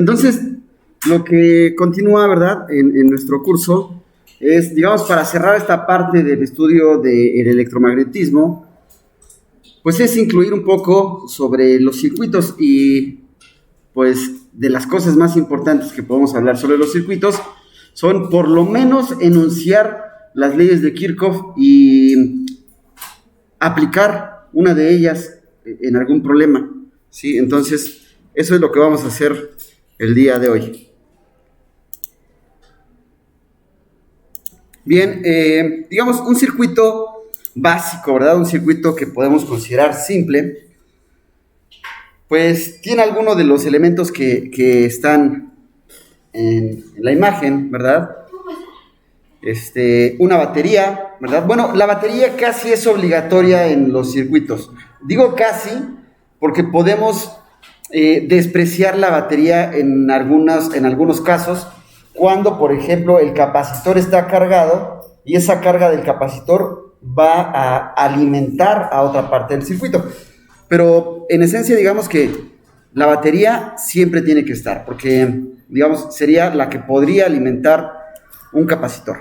Entonces, lo que continúa, ¿verdad?, en nuestro curso es, digamos, para cerrar esta parte del estudio del electromagnetismo, pues es incluir un poco sobre los circuitos y, pues, de las cosas más importantes que podemos hablar sobre los circuitos son, por lo menos, enunciar las leyes de Kirchhoff y aplicar una de ellas en algún problema, ¿sí? Entonces, eso es lo que vamos a hacer el día de hoy. Bien, digamos, un circuito básico, ¿verdad? Un circuito que podemos considerar simple, pues tiene algunos de los elementos que están en la imagen, ¿verdad? Una batería, ¿verdad? Bueno, la batería casi es obligatoria en los circuitos. Digo casi porque podemos despreciar la batería en algunos casos, cuando, por ejemplo, el capacitor está cargado y esa carga del capacitor va a alimentar a otra parte del circuito. Pero en esencia, digamos que la batería siempre tiene que estar, porque, digamos, sería la que podría alimentar un capacitor.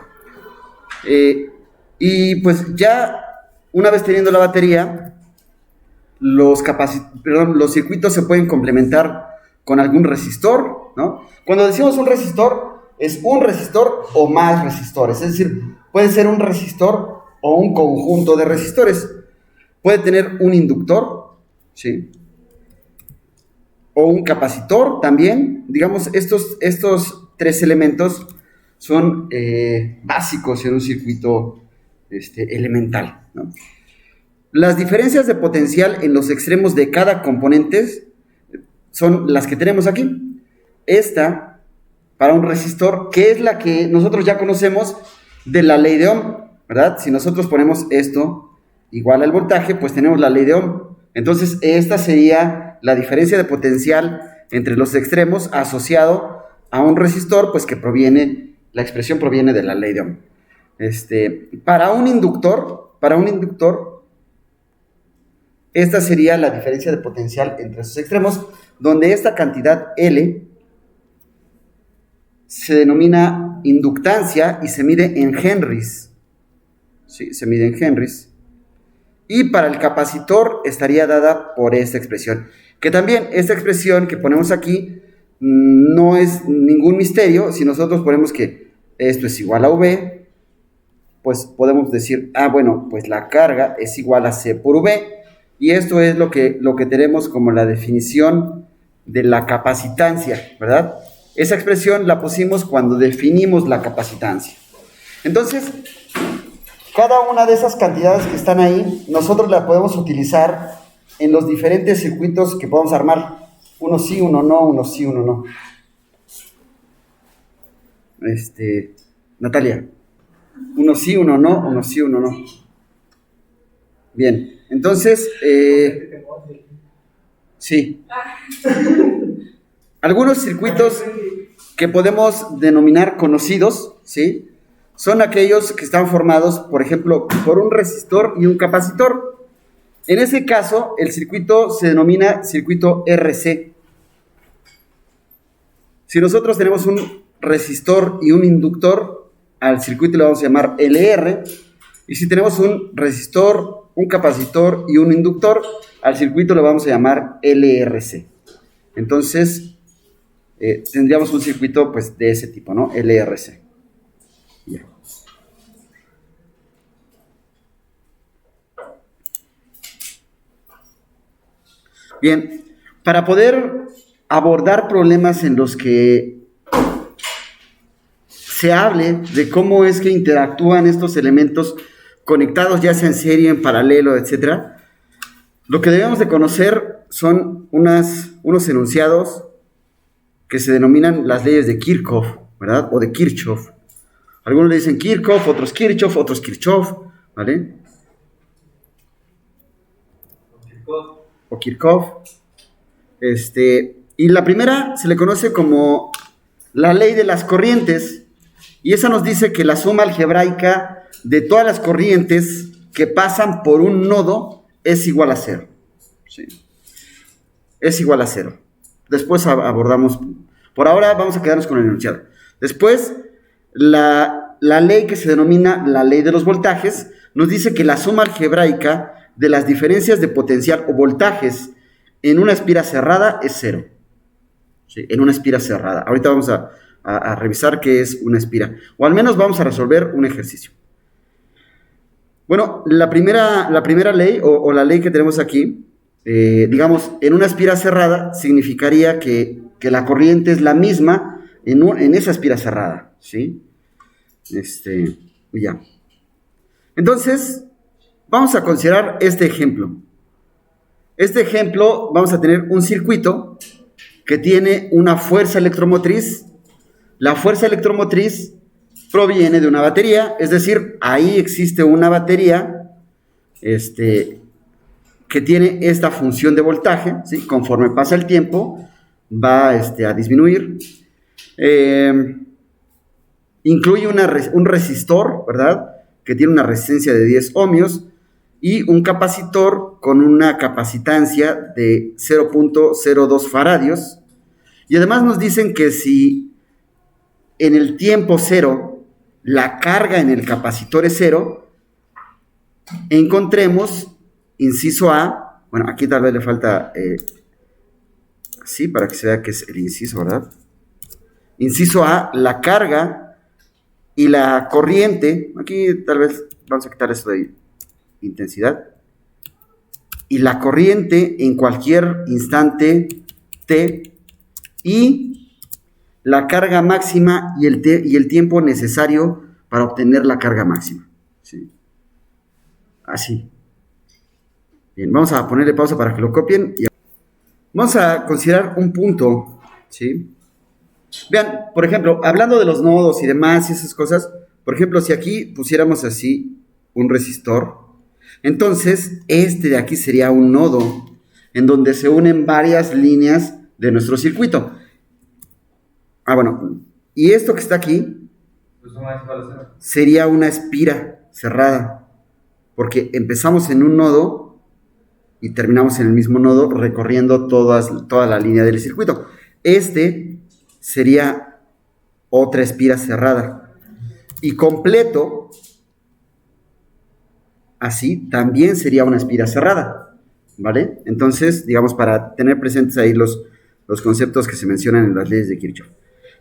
Y pues ya una vez teniendo la batería, los circuitos se pueden complementar con algún resistor, ¿no? Cuando decimos un resistor, es un resistor o más resistores, es decir, puede ser un resistor o un conjunto de resistores. Puede tener un inductor, ¿sí?, o un capacitor también. Digamos, estos tres elementos son básicos en un circuito elemental, ¿no? Las diferencias de potencial en los extremos de cada componente son las que tenemos aquí. Esta, para un resistor, que es la que nosotros ya conocemos de la ley de Ohm, ¿verdad? Si nosotros ponemos esto igual al voltaje, pues tenemos la ley de Ohm. Entonces, esta sería la diferencia de potencial entre los extremos asociado a un resistor, pues que la expresión proviene de la ley de Ohm. Para un inductor, esta sería la diferencia de potencial entre sus extremos, donde esta cantidad L se denomina inductancia y se mide en henries. Sí, se mide en henries. Y para el capacitor estaría dada por esta expresión, que también esta expresión que ponemos aquí no es ningún misterio. Si nosotros ponemos que esto es igual a V, pues podemos decir, bueno, pues la carga es igual a C por V, y esto es lo que tenemos como la definición de la capacitancia, ¿verdad? Esa expresión la pusimos cuando definimos la capacitancia. Entonces, cada una de esas cantidades que están ahí, nosotros la podemos utilizar en los diferentes circuitos que podemos armar. Uno sí, uno no, uno sí, uno no. Natalia. Uno sí, uno no, uno sí, uno no. Bien, entonces, sí. Algunos circuitos que podemos denominar conocidos, ¿sí?, son aquellos que están formados, por ejemplo, por un resistor y un capacitor. En ese caso, el circuito se denomina circuito RC. Si nosotros tenemos un resistor y un inductor, al circuito le vamos a llamar LR. Y si tenemos un resistor, un capacitor y un inductor, al circuito le vamos a llamar LRC. Entonces, tendríamos un circuito, pues, de ese tipo, ¿no? LRC. Yeah. Bien, para poder abordar problemas en los que se hable de cómo es que interactúan estos elementos conectados, ya sea en serie, en paralelo, etc., lo que debemos de conocer son unos enunciados que se denominan las leyes de Kirchhoff, ¿verdad? O de Kirchhoff. Algunos le dicen Kirchhoff, otros Kirchhoff, otros Kirchhoff, ¿vale? O Kirchhoff. Y la primera se le conoce como la ley de las corrientes, y esa nos dice que la suma algebraica de todas las corrientes que pasan por un nodo es igual a 0. ¿Sí? Es igual a 0. Después abordamos Por ahora vamos a quedarnos con el enunciado. Después, la ley que se denomina la ley de los voltajes nos dice que la suma algebraica de las diferencias de potencial o voltajes en una espira cerrada es cero. ¿Sí? En una espira cerrada. Ahorita vamos a revisar qué es una espira. O al menos vamos a resolver un ejercicio. Bueno, la primera ley o la ley que tenemos aquí, digamos, en una espira cerrada significaría que la corriente es la misma en esa espira cerrada, ¿sí? Ya. Entonces, vamos a considerar este ejemplo. Este ejemplo, vamos a tener un circuito que tiene una fuerza electromotriz. La fuerza electromotriz proviene de una batería, es decir, ahí existe una batería que tiene esta función de voltaje, ¿sí? Conforme pasa el tiempo, va a disminuir. Incluye un resistor, ¿verdad? Que tiene una resistencia de 10 ohmios y un capacitor con una capacitancia de 0.02 faradios. Y además nos dicen que si en el tiempo cero la carga en el capacitor es cero, encontremos, inciso A, bueno, aquí tal vez le falta, así para que se vea que es el inciso, ¿verdad? Inciso A, la carga y la corriente, aquí tal vez vamos a quitar esto de intensidad, y la corriente en cualquier instante t, y la carga máxima y el tiempo necesario para obtener la carga máxima, ¿sí? Así. Bien, vamos a ponerle pausa para que lo copien. Vamos a considerar un punto, ¿sí? Vean, por ejemplo, hablando de los nodos y demás y esas cosas, por ejemplo, si aquí pusiéramos así un resistor, entonces este de aquí sería un nodo en donde se unen varias líneas de nuestro circuito. Bueno, y esto que está aquí sería una espira cerrada, porque empezamos en un nodo y terminamos en el mismo nodo recorriendo toda la línea del circuito. Sería otra espira cerrada. Y completo, así, también sería una espira cerrada, ¿vale? Entonces, digamos, para tener presentes ahí los conceptos que se mencionan en las leyes de Kirchhoff.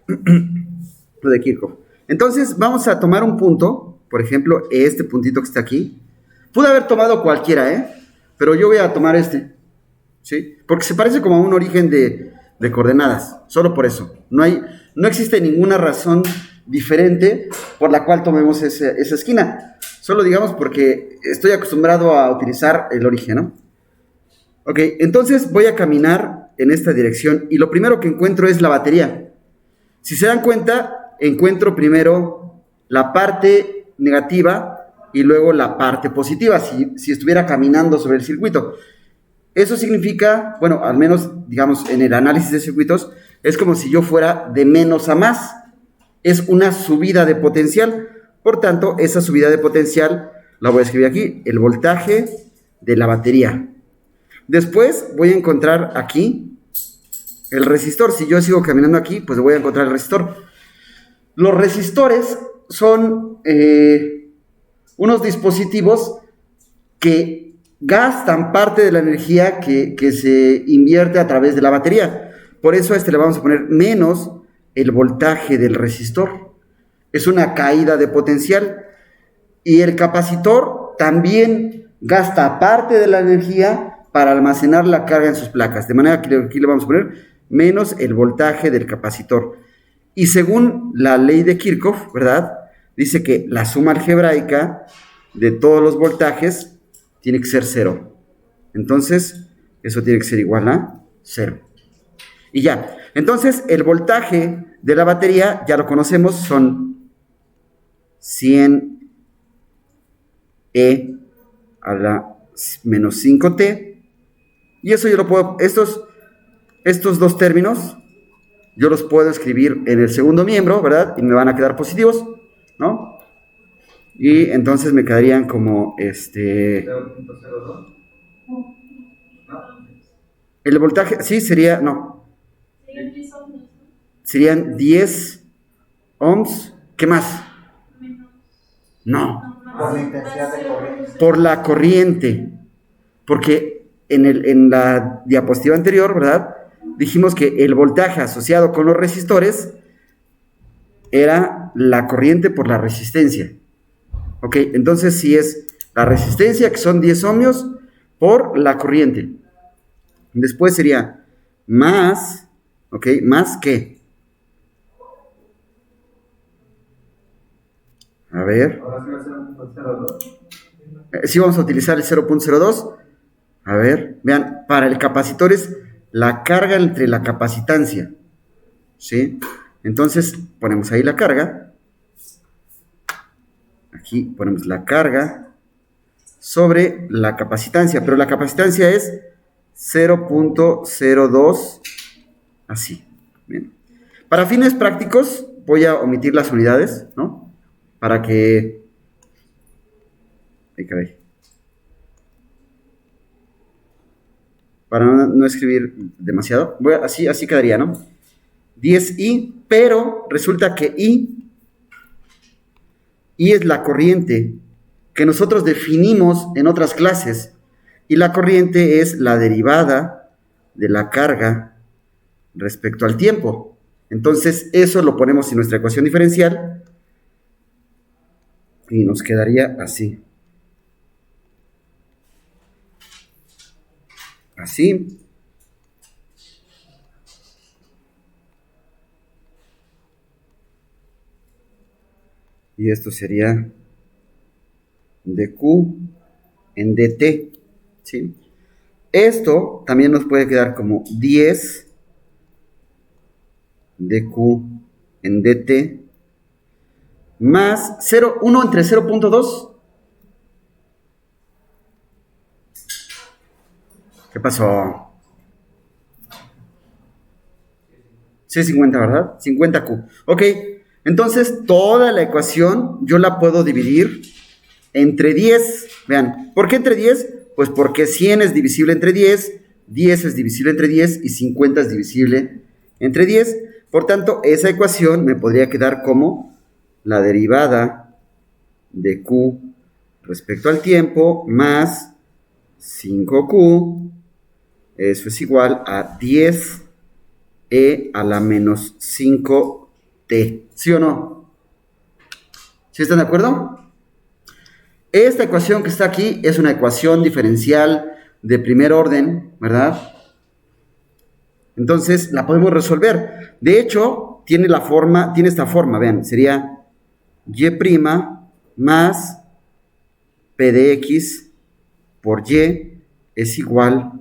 De Kirchhoff. Entonces, vamos a tomar un punto, por ejemplo, este puntito que está aquí. Pude haber tomado cualquiera, pero yo voy a tomar este, ¿sí? Porque se parece como a un origen de coordenadas, solo por eso. No existe ninguna razón diferente por la cual tomemos esa esquina. Solo digamos porque estoy acostumbrado a utilizar el origen, ¿no? Ok, entonces voy a caminar en esta dirección y lo primero que encuentro es la batería. Si se dan cuenta, encuentro primero la parte negativa y luego la parte positiva, si estuviera caminando sobre el circuito. Eso significa, bueno, al menos, digamos, en el análisis de circuitos, es como si yo fuera de menos a más. Es una subida de potencial. Por tanto, esa subida de potencial la voy a escribir aquí, el voltaje de la batería. Después voy a encontrar aquí el resistor. Si yo sigo caminando aquí, pues voy a encontrar el resistor. Los resistores son unos dispositivos que gastan parte de la energía que se invierte a través de la batería. Por eso a este le vamos a poner menos el voltaje del resistor. Es una caída de potencial. Y el capacitor también gasta parte de la energía para almacenar la carga en sus placas. De manera que aquí le vamos a poner menos el voltaje del capacitor. Y según la ley de Kirchhoff, ¿verdad? Dice que la suma algebraica de todos los voltajes tiene que ser 0. Entonces, eso tiene que ser igual a 0. Y ya. Entonces, el voltaje de la batería, ya lo conocemos, son 100 E a la menos 5T. Y eso yo lo puedo, estos dos términos, yo los puedo escribir en el segundo miembro, ¿verdad? Y me van a quedar positivos, ¿no? Y entonces me quedarían como 0.02. El voltaje, sí, sería, no. serían 10 ohms. ¿Qué más? No. Por la intensidad de corriente. Por la corriente. Porque en la diapositiva anterior, ¿verdad? Dijimos que el voltaje asociado con los resistores era la corriente por la resistencia. Ok, entonces si es la resistencia, que son 10 ohmios, por la corriente. Después sería más, ok, ¿más qué? A ver. Ahora sí va a ser 1.02. Sí vamos a utilizar el 0.02. A ver, vean, para el capacitor es la carga entre la capacitancia. ¿Sí? Entonces ponemos ahí la carga. Aquí ponemos la carga sobre la capacitancia, pero la capacitancia es 0.02, así. Bien. Para fines prácticos voy a omitir las unidades, ¿no? Para que... Ay, caray. Para no escribir demasiado. Así quedaría, ¿no? 10I, pero resulta que I es la corriente que nosotros definimos en otras clases. Y la corriente es la derivada de la carga respecto al tiempo. Entonces, eso lo ponemos en nuestra ecuación diferencial y nos quedaría así. Así. Y esto sería dQ en dt, ¿sí? Esto también nos puede quedar como 10 dQ en dt más 1 entre 0.2. ¿Qué pasó? Sí, 50, ¿verdad? 50Q. Ok, entonces toda la ecuación yo la puedo dividir entre 10. Vean, ¿por qué entre 10? Pues porque 100 es divisible entre 10, 10 es divisible entre 10 y 50 es divisible entre 10. Por tanto, esa ecuación me podría quedar como la derivada de Q respecto al tiempo más 5Q. Eso es igual a 10e a la menos 5t. ¿Sí o no? ¿Sí están de acuerdo? Esta ecuación que está aquí es una ecuación diferencial de primer orden, ¿verdad? Entonces la podemos resolver. De hecho, tiene esta forma, vean, sería y' más p de x por y es igual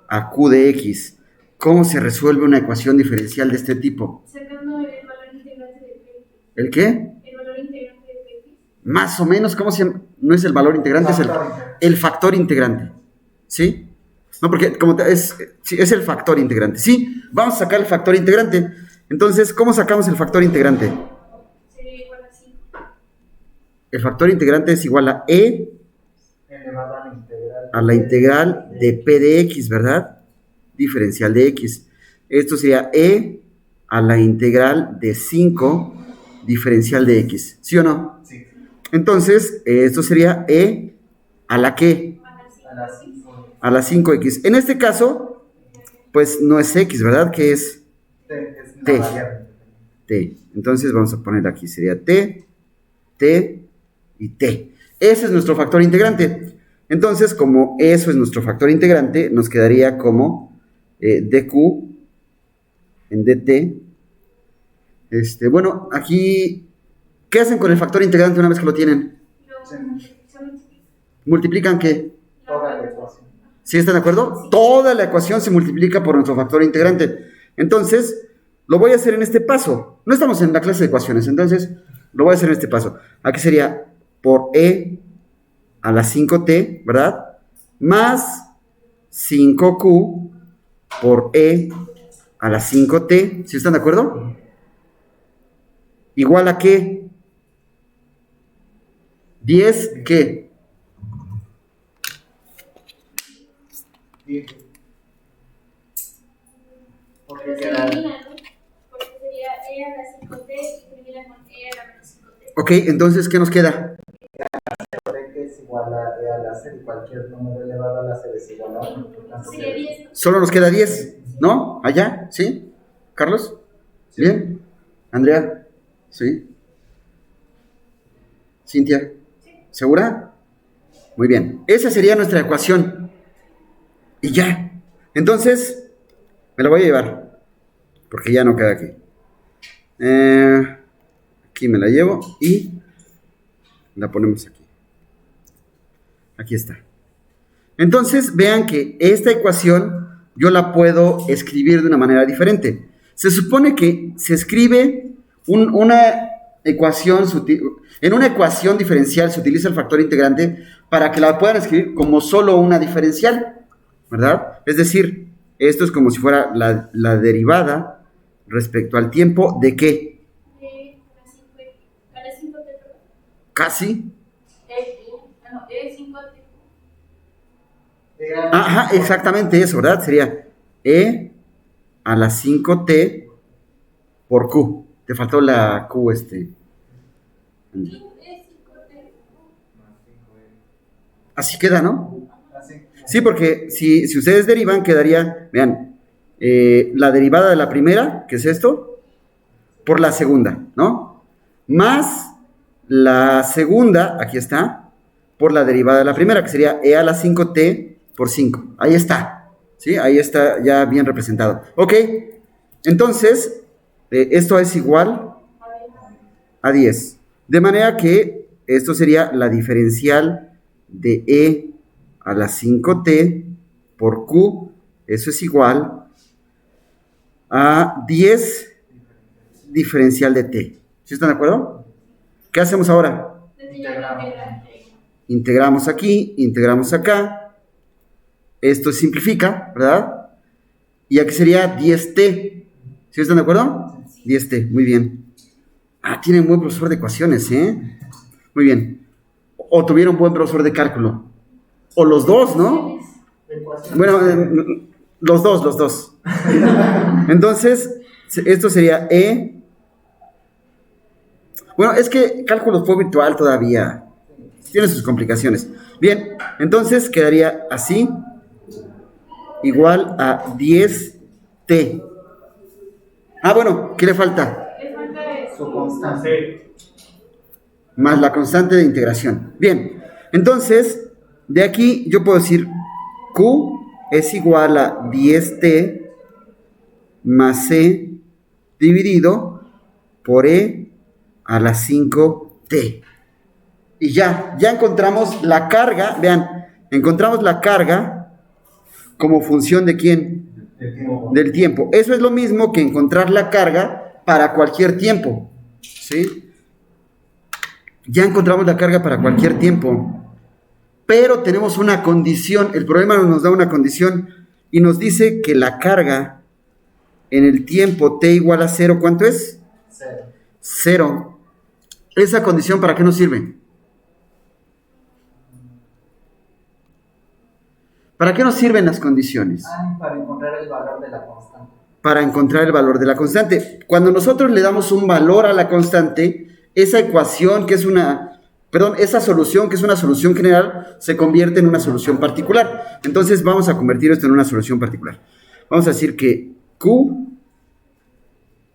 a q de x. ¿Cómo se resuelve una ecuación diferencial de este tipo? Sacando el valor integrante de px. ¿El qué? El valor integrante de px. Más o menos, ¿cómo se llama? No es el valor integrante, es el factor integrante. ¿Sí? No, porque es el factor integrante. Sí, vamos a sacar el factor integrante. Entonces, ¿cómo sacamos el factor integrante? Sería igual a 5. El factor integrante es igual a e elevado a la integral de p de x, ¿verdad? Diferencial de x. Esto sería e a la integral de 5 diferencial de x. ¿Sí o no? Sí. Entonces, esto sería e a la ¿qué? A las 5. A la 5x. En este caso, pues no es x, ¿verdad? Que es Es T. la variable. t. Entonces vamos a poner aquí, sería t, t y t. Ese es nuestro factor integrante. Entonces, como eso es nuestro factor integrante, nos quedaría como dq en dt. Bueno, aquí, ¿qué hacen con el factor integrante una vez que lo tienen? ¿Multiplican qué? Toda la ecuación. ¿Sí están de acuerdo? Toda la ecuación se multiplica por nuestro factor integrante. Entonces, lo voy a hacer en este paso. No estamos en la clase de ecuaciones, entonces lo voy a hacer en este paso. Aquí sería por e a la 5t, ¿verdad? Más 5q por e a la 5t. ¿Sí están de acuerdo? ¿Igual a qué? 10, ¿qué? 10. Porque Pero se queda elimina, ¿no? Porque Ok, entonces, ¿qué nos queda? B que es igual a E al láser y cualquier número elevado al láser es igual a 1. Por tanto, Sería 10. Solo nos queda 10, ¿no? ¿Allá? ¿Sí? ¿Carlos? ¿Bien? ¿Andrea? ¿Sí? ¿Cintia? ¿Segura? Muy bien. Esa sería nuestra ecuación. Y ya. Entonces, me la voy a llevar. Porque ya no queda aquí. Aquí me la llevo y la ponemos aquí. Aquí está. Entonces, vean que esta ecuación yo la puedo escribir de una manera diferente. Se supone que se escribe una ecuación, en una ecuación diferencial se utiliza el factor integrante para que la puedan escribir como solo una diferencial, ¿verdad? Es decir, esto es como si fuera la derivada respecto al tiempo de ¿qué? A las 5 te toca. Casi. E5T. Ajá, exactamente eso, ¿verdad? Sería E a la 5T por Q. Te faltó la Q, Así queda, ¿no? Así. Sí, porque si ustedes derivan, quedaría, vean, la derivada de la primera, que es esto, por la segunda, ¿no? Más la segunda, aquí está, por la derivada de la primera, que sería E a la 5T por 5. Ahí está, ¿sí? Ahí está ya bien representado. Ok, entonces, esto es igual a 10. De manera que esto sería la diferencial de E a la 5T por Q. Eso es igual a 10 diferencial de T. ¿Sí están de acuerdo? ¿Qué hacemos ahora? Integramos aquí, integramos acá. Esto simplifica, ¿verdad? Y aquí sería 10T. ¿Sí están de acuerdo? 10T, muy bien. Ah, tienen buen profesor de ecuaciones, ¿eh? Muy bien. O tuvieron buen profesor de cálculo. O los dos, ¿no? Bueno, los dos. Entonces, esto sería E. Bueno, es que cálculo fue virtual todavía. Tiene sus complicaciones. Bien, entonces quedaría así. Igual a 10T. Ah, bueno, ¿qué le falta? Le falta eso. Su constante. Más la constante de integración. Bien, entonces, de aquí yo puedo decir Q es igual a 10T más C dividido por E a la 5T. Y ya encontramos la carga, vean, encontramos la carga como función de ¿quién? Del tiempo. Eso es lo mismo que encontrar la carga para cualquier tiempo, ¿sí? Ya encontramos la carga para cualquier tiempo, pero tenemos una condición. El problema nos da una condición y nos dice que la carga en el tiempo t igual a 0, ¿cuánto es? 0. 0. ¿Esa condición para qué nos sirve? ¿Para qué nos sirven las condiciones? Para encontrar el valor de la constante. Para encontrar el valor de la constante. Cuando nosotros le damos un valor a la constante, esa ecuación que es esa solución que es una solución general se convierte en una solución particular. Entonces vamos a convertir esto en una solución particular. Vamos a decir que Q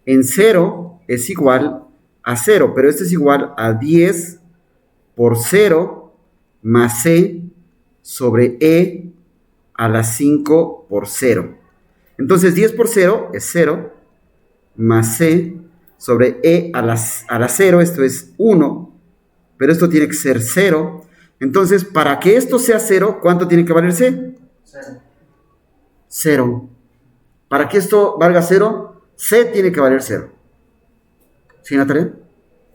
en 0 es igual a 0, pero esto es igual a 10 por 0 más C sobre E a la 5 por 0. Entonces 10 por 0 es 0, más C sobre E a la 0, esto es 1, pero esto tiene que ser 0. Entonces, para que esto sea 0, ¿cuánto tiene que valer C? 0. 0. Para que esto valga 0, C tiene que valer 0. ¿Sí, Natalia?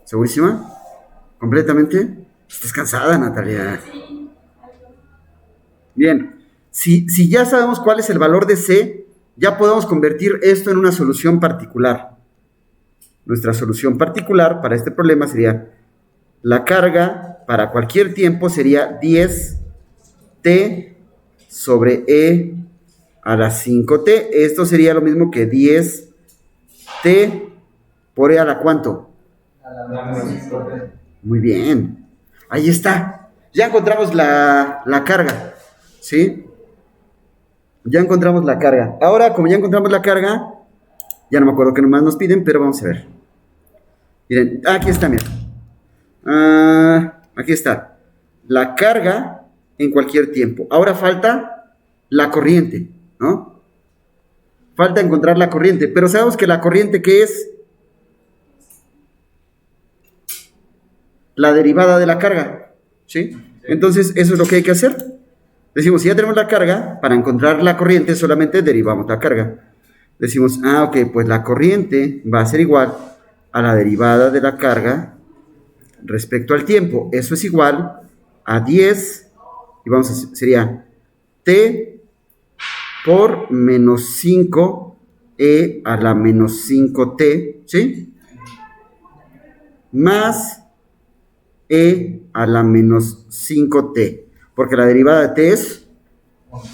¿Segurísima? ¿Completamente? ¿Estás cansada, Natalia? Bien. Si ya sabemos cuál es el valor de C, ya podemos convertir esto en una solución particular. Nuestra solución particular para este problema sería la carga para cualquier tiempo sería 10T sobre E a la 5T. Esto sería lo mismo que 10T por E a la ¿cuánto? A la menos 5T. Muy bien. Ahí está. Ya encontramos la carga. ¿Sí? Ya encontramos la carga. Ahora, como ya encontramos la carga, ya no me acuerdo qué nomás nos piden, pero vamos a ver. Miren, aquí está, miren. Aquí está. La carga en cualquier tiempo. Ahora falta la corriente, ¿no? Falta encontrar la corriente, pero sabemos que la corriente, ¿qué es? La derivada de la carga, ¿sí? Entonces, eso es lo que hay que hacer. Decimos, si ya tenemos la carga, para encontrar la corriente solamente derivamos la carga. Decimos, ok, pues la corriente va a ser igual a la derivada de la carga respecto al tiempo. Eso es igual a 10, y vamos a, sería t por menos 5 e a la menos 5t, ¿sí? Más e a la menos 5t, porque la derivada de t es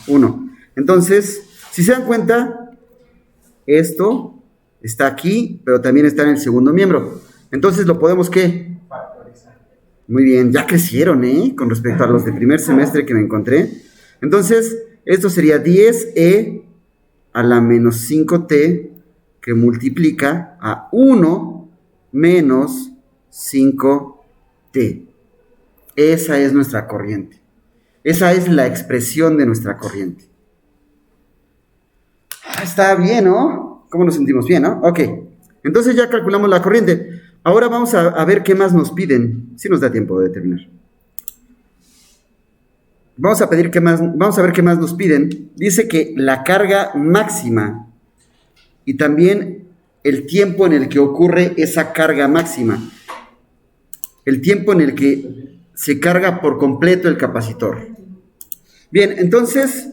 1. Entonces, si se dan cuenta, esto está aquí, pero también está en el segundo miembro. Entonces, ¿lo podemos qué? Factorizar. Muy bien, ya crecieron, con respecto a los de primer semestre que me encontré. Entonces, esto sería 10e a la menos 5t, que multiplica a 1 menos 5t. Esa es nuestra corriente. Esa es la expresión de nuestra corriente. Está bien, ¿no? ¿Cómo nos sentimos? Bien, ¿no? Ok. Entonces ya calculamos la corriente. Ahora vamos a ver qué más nos piden. Si nos da tiempo de terminar. Vamos a ver qué más nos piden. Dice que la carga máxima y también el tiempo en el que ocurre esa carga máxima. El tiempo en el que se carga por completo el capacitor. Bien, entonces,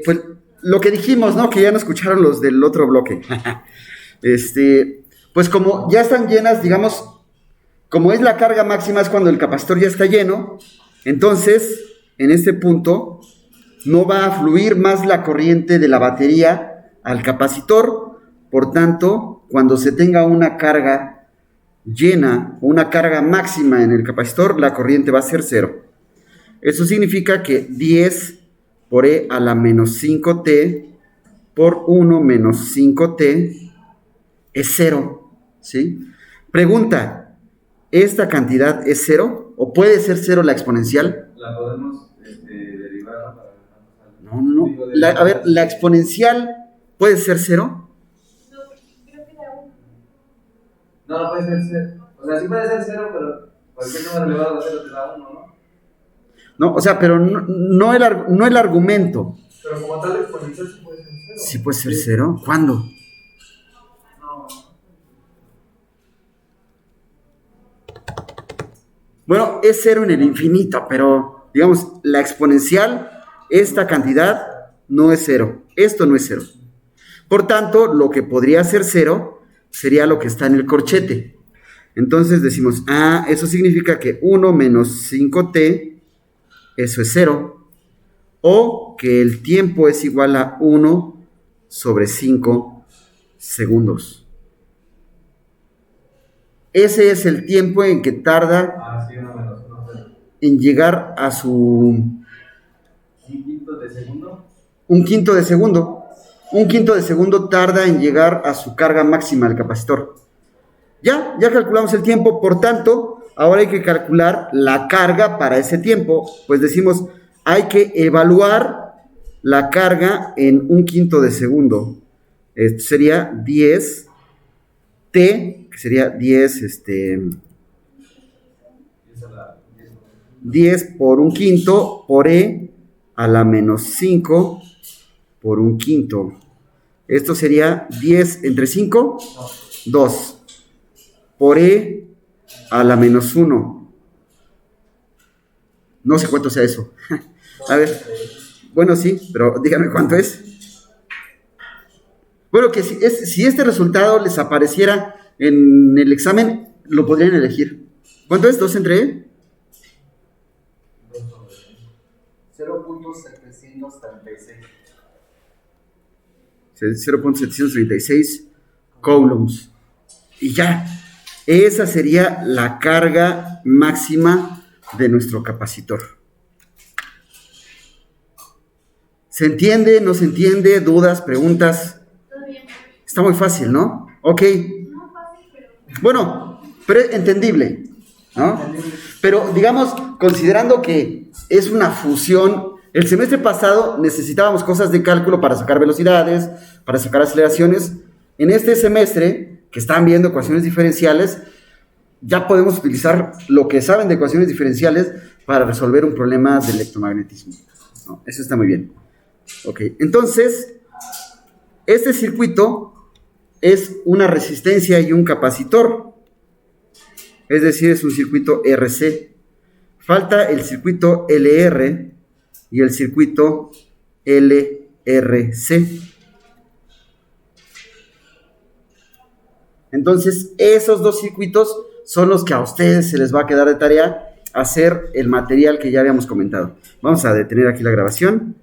pues lo que dijimos, ¿no? Que ya no escucharon los del otro bloque. Pues como ya están llenas, digamos, como es la carga máxima, es cuando el capacitor ya está lleno, entonces, en este punto, no va a fluir más la corriente de la batería al capacitor. Por tanto, cuando se tenga una carga llena o una carga máxima en el capacitor, la corriente va a ser 0. Eso significa que 10 por e a la menos 5t por 1 menos 5t es 0, ¿sí? Pregunta, ¿esta cantidad es 0? ¿O puede ser 0 la exponencial? La podemos derivar para... No. A ver, ¿la exponencial puede ser 0? No, creo que era 1. No puede ser 0. O sea, sí puede ser 0, pero cualquier número elevado a 0 te da 1, ¿no? No, o sea, pero no el argumento. Pero como tal, la exponencial sí puede ser 0. ¿Sí puede ser 0? ¿Cuándo? No. Bueno, es 0 en el infinito, pero digamos, la exponencial, esta cantidad no es 0. Esto no es 0. Por tanto, lo que podría ser 0 sería lo que está en el corchete. Entonces decimos, eso significa que 1 menos 5t, eso es 0. O que el tiempo es igual a 1 sobre 5 segundos. Ese es el tiempo en que tarda Sí, 1 menos 1, 0. en llegar a su... ¿Un quinto de segundo? Un quinto de segundo. Un quinto de segundo tarda en llegar a su carga máxima del capacitor. Ya calculamos el tiempo, por tanto, ahora hay que calcular la carga para ese tiempo. Pues decimos, hay que evaluar la carga en un quinto de segundo. Esto sería 10t, que sería 10 por un quinto por e a la menos 5 por un quinto. Esto sería 10 entre 5, 2 por e a la menos 1. No sé cuánto sea eso. A ver, bueno, sí, pero díganme cuánto es. Bueno, que si este resultado les apareciera en el examen, lo podrían elegir. ¿Cuánto es? ¿2 entre e? 0.736. 0.736 coulombs. Y ya, esa sería la carga máxima de nuestro capacitor. ¿Se entiende? ¿No se entiende? ¿Dudas? ¿Preguntas? Todo bien. Está muy fácil, ¿no? Ok. No fácil, pero Bueno, pero es entendible, ¿no? Pero digamos, considerando que es una fusión, el semestre pasado necesitábamos cosas de cálculo para sacar velocidades, para sacar aceleraciones. En este semestre, que están viendo ecuaciones diferenciales, ya podemos utilizar lo que saben de ecuaciones diferenciales para resolver un problema de electromagnetismo, ¿no? Eso está muy bien. Ok, entonces, este circuito es una resistencia y un capacitor, es decir, es un circuito RC. Falta el circuito LR y el circuito LRC. Entonces, esos dos circuitos son los que a ustedes se les va a quedar de tarea hacer el material que ya habíamos comentado. Vamos a detener aquí la grabación.